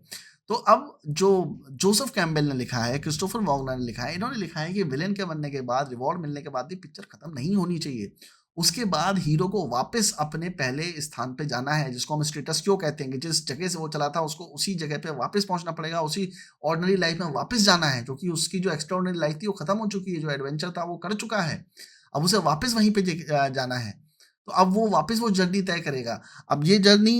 तो अब जो जोसेफ कैम्पबेल ने लिखा है, क्रिस्टोफर वॉगनर ने लिखा है, इन्होंने लिखा है कि विलेन के मरने के बाद, रिवॉर्ड मिलने के बाद भी पिक्चर ख़त्म नहीं होनी चाहिए। उसके बाद हीरो को वापस अपने पहले स्थान पे जाना है, जिसको हम स्टेटस क्वो कहते हैं कि जिस जगह से वो चला था, उसको उसी जगह पे वापस पहुँचना पड़ेगा, उसी ऑर्डिनरी लाइफ़ में वापस जाना है, क्योंकि उसकी जो एक्स्ट्राऑर्डिनरी लाइफ़ थी, वो खत्म हो चुकी है, जो एडवेंचर था, वो कर चुका है। अब उसे वापस वहीं पे जाना है। तो अब वो वापस वो जर्नी तय करेगा। अब ये जर्नी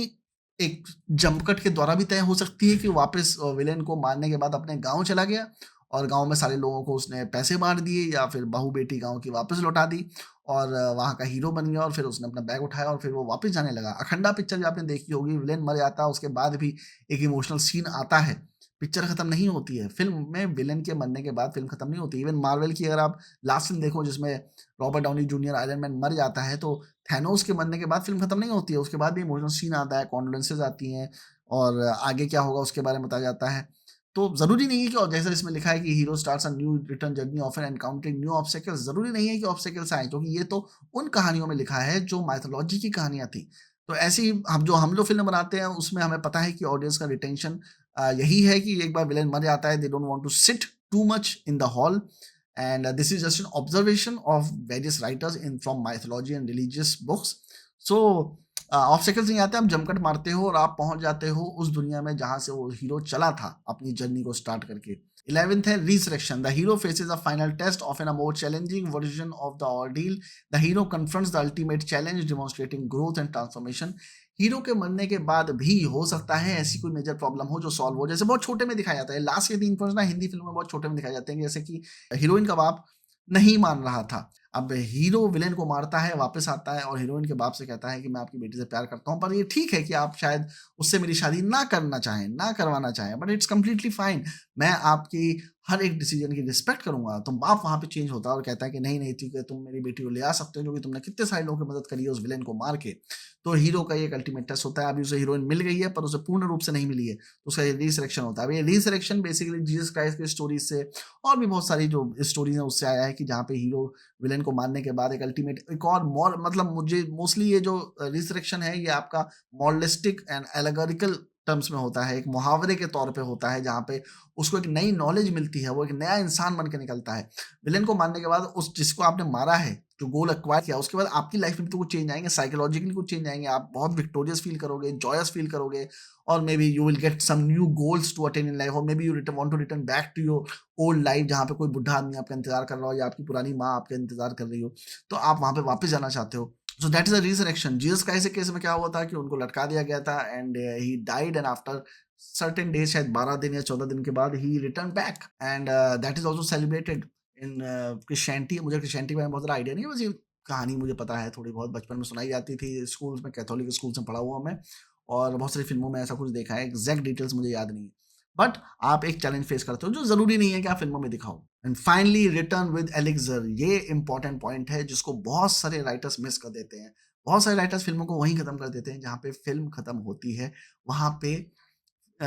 एक जंप कट के द्वारा भी तय हो सकती है कि वापस विलेन को मारने के बाद अपने गाँव चला गया और गाँव में सारे लोगों को उसने पैसे बाँट दिए या फिर बहू-बेटी गाँव की वापस लौटा दी और वहाँ का हीरो बन गया और फिर उसने अपना बैग उठाया और फिर वो वापस जाने लगा। अखंडा पिक्चर भी आपने देखी होगी, विलेन मर जाता है, उसके बाद भी एक इमोशनल सीन आता है। पिक्चर खत्म नहीं होती है। फ़िल्म में विलेन के मरने के बाद फ़िल्म खत्म नहीं होती। इवन मार्वल की अगर आप लास्ट फ़िल्म देखो जिसमें Robert Downey junior iron man मर जाता है, तो थैनोस के मरने के बाद फ़िल्म खत्म नहीं होती है। उसके बाद भी इमोशनल सीन आता है, कंडोलेंसेस आती हैं और आगे क्या होगा उसके बारे में बताया जाता है। तो ज़रूरी नहीं है कि और जैसा इसमें लिखा है कि hero starts a new return journey often encountering new obstacles, ज़रूरी नहीं है कि ऑब्स्टेकल्स आएँ, क्योंकि ये तो उन कहानियों में लिखा है जो माइथोलॉजी की कहानियाँ थी। तो ऐसी हम जो फ़िल्म बनाते हैं उसमें हमें पता है कि ऑडियंस का रिटेंशन यही है कि एक बार विलेन मर जाता है, they don't want to sit too much in the hall and this is just an observation of various writers in from mythology and religious books. So obstacles नहीं आते, आप जमकट मारते हो और आप पहुँच जाते हो उस दुनिया में जहाँ से वो हीरो चला था अपनी जर्नी को स्टार्ट करके। 11th है resurrection. The hero faces a final test of an a more challenging version of the ordeal. The hero confronts the ultimate challenge demonstrating growth and transformation. Hero के मरने के बाद भी हो सकता है ऐसी कोई मेजर प्रॉब्लम हो जो सॉल्व हो, जैसे बहुत छोटे में दिखाया जाता है। लास्ट के 3 पॉइंट्स ना हिंदी फ़िल्म में बहुत छोटे में दिखाए जाते हैं, जैसे कि हीरोइन का बाप नहीं मान रहा था। अब हीरो विलेन को मारता है, वापस आता है और हीरोइन के बाप से कहता है कि मैं आपकी बेटी से प्यार करता हूँ, पर ये ठीक है कि आप शायद उससे मेरी शादी ना करना चाहें, ना करवाना चाहें, बट इट्स कंप्लीटली फाइन। मैं आपकी हर एक डिसीजन की रिस्पेक्ट करूँगा। तो बाप वहाँ पे चेंज होता है और कहता है कि नहीं, नहीं ठीक है, तुम मेरी बेटी को ले आ सकते हो क्योंकि तुमने कितने सारे लोगों की मदद करी है उस विलेन को मार के। तो हीरो का ये एक अल्टीमेट टेस्ट होता है। अभी उसे हीरोइन मिल गई है पर उसे पूर्ण रूप से नहीं मिली है। तो उसका ये रिसरेक्शन होता है। अब ये रिसरेक्शन बेसिकली जीसस क्राइस्ट की स्टोरीज़ से और भी बहुत सारी जो स्टोरीज़ हैं उससे आया है कि जहाँ पे हीरो विलेन को मारने के बाद एक अल्टीमेट एक और मोर मतलब मुझे मोस्टली ये जो रिसरेक्शन है ये आपका मॉरलिस्टिक एंड एलेगोरिकल टर्म्स में होता है, एक मुहावरे के तौर पे होता है जहाँ पे उसको एक नई नॉलेज मिलती है, वो एक नया इंसान बन के निकलता है। विलेन को मारने के बाद उस जिसको आपने मारा है, जो गोल एक्वायर किया, उसके बाद आपकी लाइफ में भी तो कुछ चेंज आएँगे, साइकोलॉजिकली कुछ चेंज आएँगे, आप बहुत विक्टोरियस फील करोगे, जॉयस फील करोगे और maybe you will get some new goals to attain in life और maybe you want to return back to your old life जहाँ पे कोई बुड्ढा आदमी आपका इंतज़ार कर रहा हो या आपकी पुरानी माँ आपका इंतज़ार कर रही हो, तो आप वहाँ पे वापस जाना चाहते हो। So that is a resurrection. Jesus Christ के केस में क्या हुआ था कि उनको लटका दिया गया था and he died and after certain days शायद 12 दिन या 14 दिन के बाद he return back and that is also celebrated in Christianity. मुझे क्रिश्चियनिटी के बारे में बहुत ज़्यादा आइडिया नहीं है, बस ये कहानी मुझे पता है थोड़ी बहुत, बचपन में सुनाई जाती थी स्कूल्स में, कैथोलिक स्कूल्स में पढ़ा हुआ मैं और बहुत सारी फ़िल्मों में ऐसा कुछ देखा है, एग्ज़ैक्ट डिटेल्स मुझे याद नहीं है। बट आप एक चैलेंज फेस करते हो जो ज़रूरी नहीं है कि आप फ़िल्मों में दिखाओ। एंड फाइनली रिटर्न विद एलिक्ज़र, ये इम्पोर्टेंट पॉइंट है जिसको बहुत सारे राइटर्स मिस कर देते हैं। बहुत सारे राइटर्स फ़िल्मों को वहीं खत्म कर देते हैं जहाँ पे फ़िल्म खत्म होती है। वहाँ पे अ,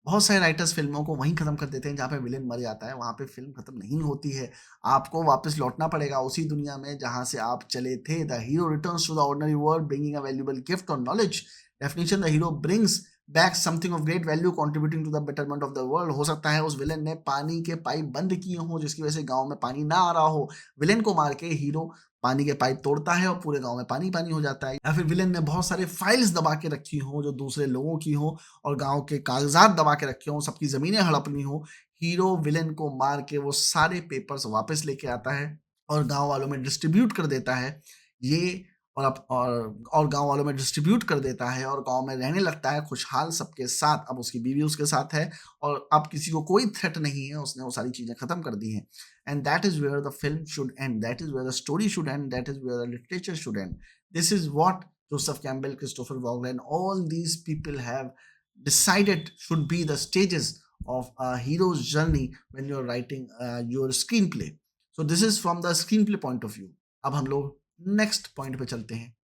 बहुत सारे राइटर्स फ़िल्मों को वहीं खत्म कर देते हैं जहाँ पे विलेन मर जाता है, वहाँ पे फ़िल्म खत्म नहीं होती है। आपको वापस लौटना पड़ेगा उसी दुनिया में जहाँ से आप चले थे। The hero returns to the ordinary world bringing a valuable gift और knowledge. Definition, the hero brings back something of great value contributing to the betterment of the world. हो सकता है उस विलेन ने पानी के पाइप बंद किए हों जिसकी वज़ह से गाँव में पानी ना आ रहा हो। विलेन को मार के हीरो पानी के पाइप तोड़ता है और पूरे गाँव में पानी-पानी हो जाता है। या फिर विलेन ने बहुत सारे फाइल्स दबा के रखी हों जो दूसरे लोगों की हों और गाँव के कागज़ात दबा के रखे हों, सबकी ज़मीनें हड़पनी हों। हीरो विलेन को मार के वो सारे पेपर्स वापस लेके आता है और गाँव वालों में डिस्ट्रीब्यूट कर देता है। ये और आप और गाँव वालों में डिस्ट्रीब्यूट कर देता है और गाँव में रहने लगता है खुशहाल सबके साथ। अब उसकी बीवी उसके साथ है और अब किसी को कोई थ्रेट नहीं है, उसने वो सारी चीज़ें खत्म कर दी हैं। And that is where the film should end, that is where the story should end, that is where the literature should end. This is what Joseph Campbell, Christopher Vogel, and all these people have decided should be the stages of a hero's journey when you're writing your screenplay. So this is from the screenplay point of view. अब हम लोग next point पे चलते हैं।